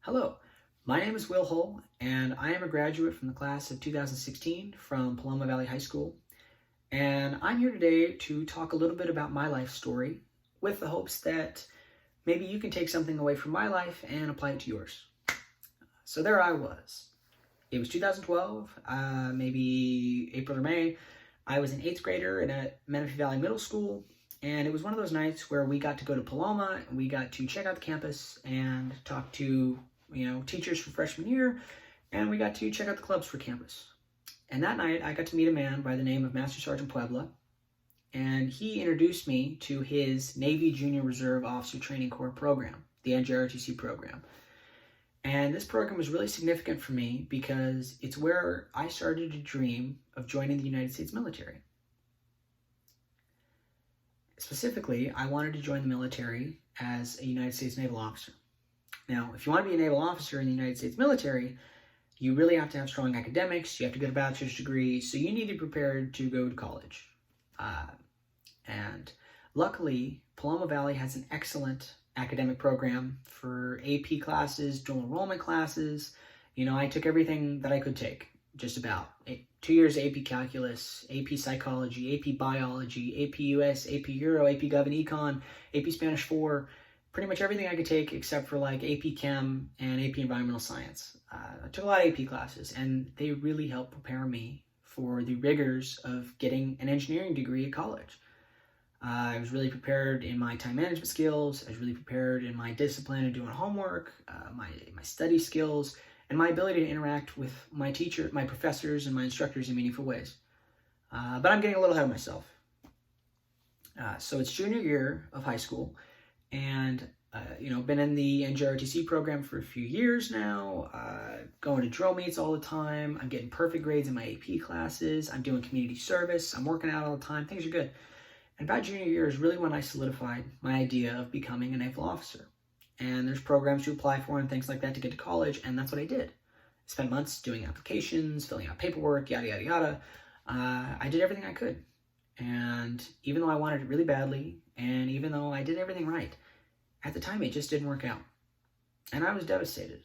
Hello, my name is Will Hull, and I am a graduate from the class of 2016 from Paloma Valley High School. And I'm here today to talk a little bit about my life story with the hopes that maybe you can take something away from my life and apply it to yours. So there I was. It was 2012, maybe April or May. I was an 8th grader at Menifee Valley Middle School, and it was one of those nights where we got to go to Paloma and we got to check out the campus and talk to teachers for freshman year, and we got to check out the clubs for campus. And that night, I got to meet a man by the name of Master Sergeant Puebla, and he introduced me to his Navy Junior Reserve Officer Training Corps program, the NJROTC program. And this program was really significant for me because it's where I started to dream of joining the United States military. Specifically, I wanted to join the military as a United States naval officer. Now, if you want to be a naval officer in the United States military, you really have to have strong academics, you have to get a bachelor's degree, so you need to be prepared to go to college. And luckily, Paloma Valley has an excellent academic program for AP classes, dual enrollment classes. I took everything that I could take, just about. 2 years AP Calculus, AP Psychology, AP Biology, AP US, AP Euro, AP Gov and Econ, AP Spanish 4, pretty much everything I could take except for like AP Chem and AP Environmental Science. I took a lot of AP classes, and they really helped prepare me for the rigors of getting an engineering degree at college. I was really prepared in my time management skills. I was really prepared in my discipline and doing homework, my study skills, and my ability to interact with my teacher, my professors, and my instructors in meaningful ways. But I'm getting a little ahead of myself. So it's junior year of high school, and been in the NJROTC program for a few years now, going to drill meets all the time. I'm getting perfect grades in my AP classes. I'm doing community service. I'm working out all the time. Things are good. And about junior year is really when I solidified my idea of becoming a naval officer. And there's programs to apply for and things like that to get to college, and that's what I did. I spent months doing applications, filling out paperwork, yada, yada, yada. I did everything I could. And even though I wanted it really badly, and even though I did everything right, at the time it just didn't work out. And I was devastated.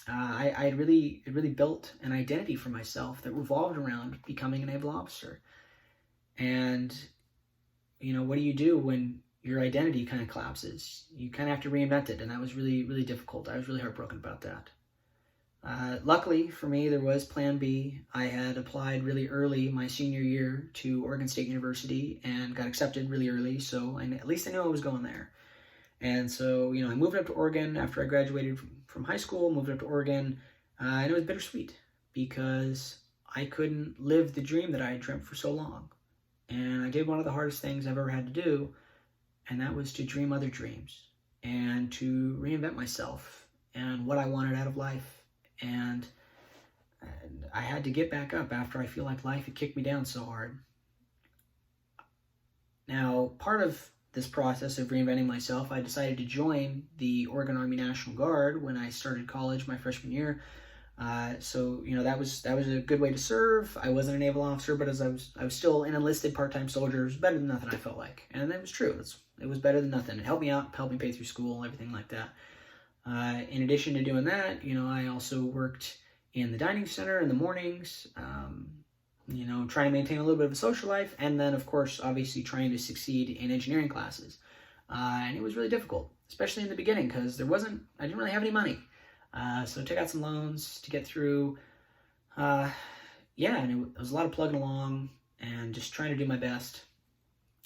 I had really built an identity for myself that revolved around becoming a naval officer. And, what do you do when your identity kind of collapses? You kind of have to reinvent it, and that was really, really difficult. I was really heartbroken about that. Luckily for me, there was Plan B. I had applied really early my senior year to Oregon State University and got accepted really early, so at least I knew I was going there. And so, I moved up to Oregon after I graduated from high school, moved up to Oregon, and it was bittersweet because I couldn't live the dream that I had dreamt for so long. And I did one of the hardest things I've ever had to do, and that was to dream other dreams and to reinvent myself and what I wanted out of life. And I had to get back up after I feel like life had kicked me down so hard. Now, part of this process of reinventing myself, I decided to join the Oregon Army National Guard when I started college my freshman year. So that was a good way to serve. I wasn't a naval officer, but as I was still an enlisted part-time soldier. It was better than nothing, I felt like. And that was true. It was better than nothing. It helped me out, helped me pay through school, everything like that. In addition to doing that, I also worked in the dining center in the mornings, trying to maintain a little bit of a social life, and then, of course, obviously trying to succeed in engineering classes. And it was really difficult, especially in the beginning, because I didn't really have any money. So I took out some loans to get through. And it was a lot of plugging along and just trying to do my best.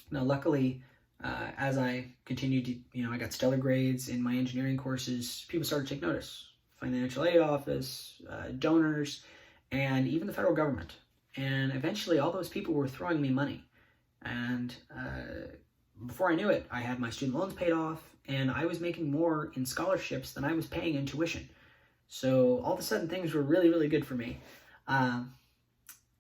Now, luckily, as I continued to, I got stellar grades in my engineering courses, people started to take notice. Financial aid office, donors, and even the federal government. And eventually all those people were throwing me money. And before I knew it, I had my student loans paid off, and I was making more in scholarships than I was paying in tuition. So all of a sudden things were really, really good for me. And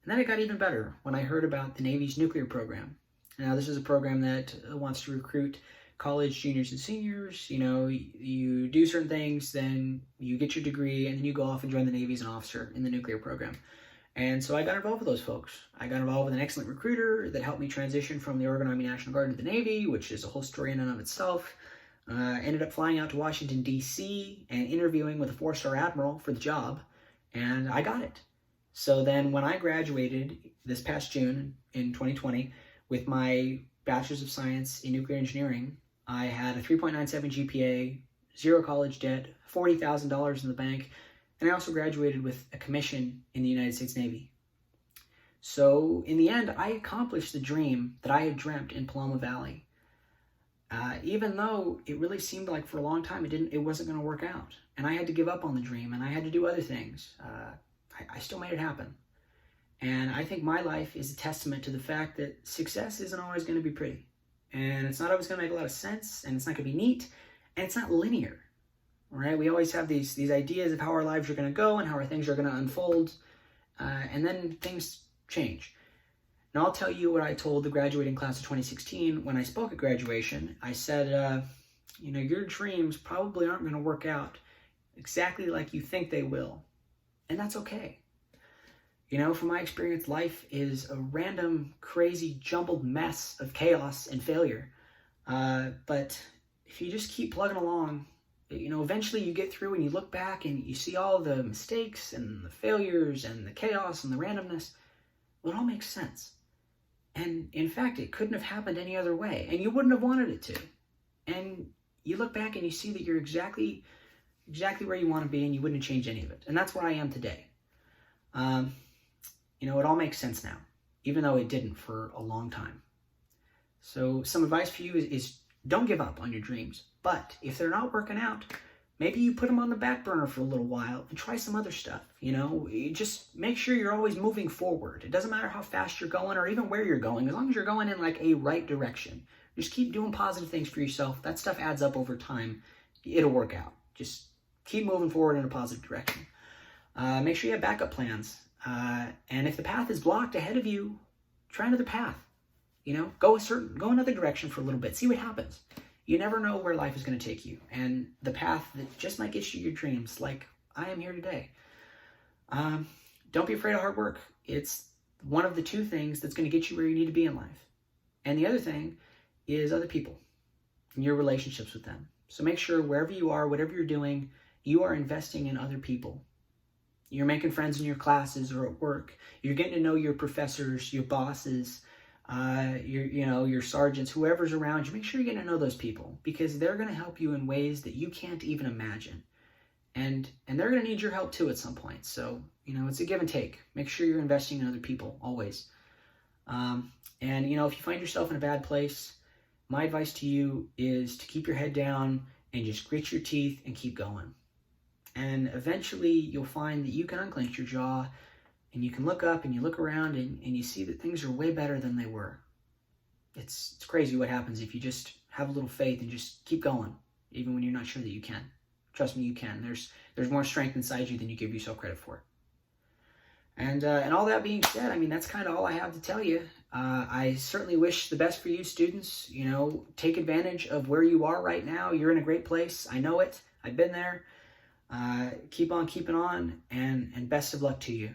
then it got even better when I heard about the Navy's nuclear program. Now, this is a program that wants to recruit college juniors and seniors. You do certain things, then you get your degree, and then you go off and join the Navy as an officer in the nuclear program. And so I got involved with those folks. I got involved with an excellent recruiter that helped me transition from the Oregon Army National Guard to the Navy, which is a whole story in and of itself. Ended up flying out to Washington, D.C. and interviewing with a 4-star admiral for the job, and I got it. So then when I graduated this past June in 2020 with my Bachelor's of Science in Nuclear Engineering, I had a 3.97 GPA, 0 college debt, $40,000 in the bank, and I also graduated with a commission in the United States Navy. So in the end, I accomplished the dream that I had dreamt in Paloma Valley. Even though it really seemed like for a long time it wasn't going to work out, and I had to give up on the dream, and I had to do other things. I still made it happen. And I think my life is a testament to the fact that success isn't always going to be pretty, and it's not always going to make a lot of sense, and it's not going to be neat, and it's not linear. Right? We always have these ideas of how our lives are going to go and how our things are going to unfold, and then things change. And I'll tell you what I told the graduating class of 2016 when I spoke at graduation. I said, your dreams probably aren't going to work out exactly like you think they will. And that's okay. From my experience, life is a random, crazy, jumbled mess of chaos and failure. But if you just keep plugging along, eventually you get through and you look back and you see all the mistakes and the failures and the chaos and the randomness. Well, it all makes sense. And in fact, it couldn't have happened any other way, and you wouldn't have wanted it to. And you look back and you see that you're exactly where you want to be, and you wouldn't change any of it. And that's where I am today. It all makes sense now, even though it didn't for a long time. So some advice for you is don't give up on your dreams. But if they're not working out, maybe you put them on the back burner for a little while and try some other stuff. You just make sure you're always moving forward. It doesn't matter how fast you're going or even where you're going, as long as you're going in like a right direction. Just keep doing positive things for yourself. That stuff adds up over time. It'll work out. Just keep moving forward in a positive direction. Make sure you have backup plans. And if the path is blocked ahead of you, try another path. Go another direction for a little bit. See what happens. You never know where life is going to take you, and the path that just might get you your dreams, like I am here today. Don't be afraid of hard work. It's one of the two things that's going to get you where you need to be in life. And the other thing is other people and your relationships with them. So make sure wherever you are, whatever you're doing, you are investing in other people. You're making friends in your classes or at work. You're getting to know your professors, your bosses, your sergeants, whoever's around you. Make sure you're getting to know those people, because they're going to help you in ways that you can't even imagine. And they're going to need your help too at some point. So, it's a give and take. Make sure you're investing in other people always. If you find yourself in a bad place, my advice to you is to keep your head down and just grit your teeth and keep going. And eventually you'll find that you can unclench your jaw and you can look up and you look around and you see that things are way better than they were. It's crazy what happens if you just have a little faith and just keep going, even when you're not sure that you can. Trust me, you can. There's more strength inside you than you give yourself credit for. And all that being said, that's kind of all I have to tell you. I certainly wish the best for you students. Take advantage of where you are right now. You're in a great place. I know it. I've been there. Keep on keeping on, and best of luck to you.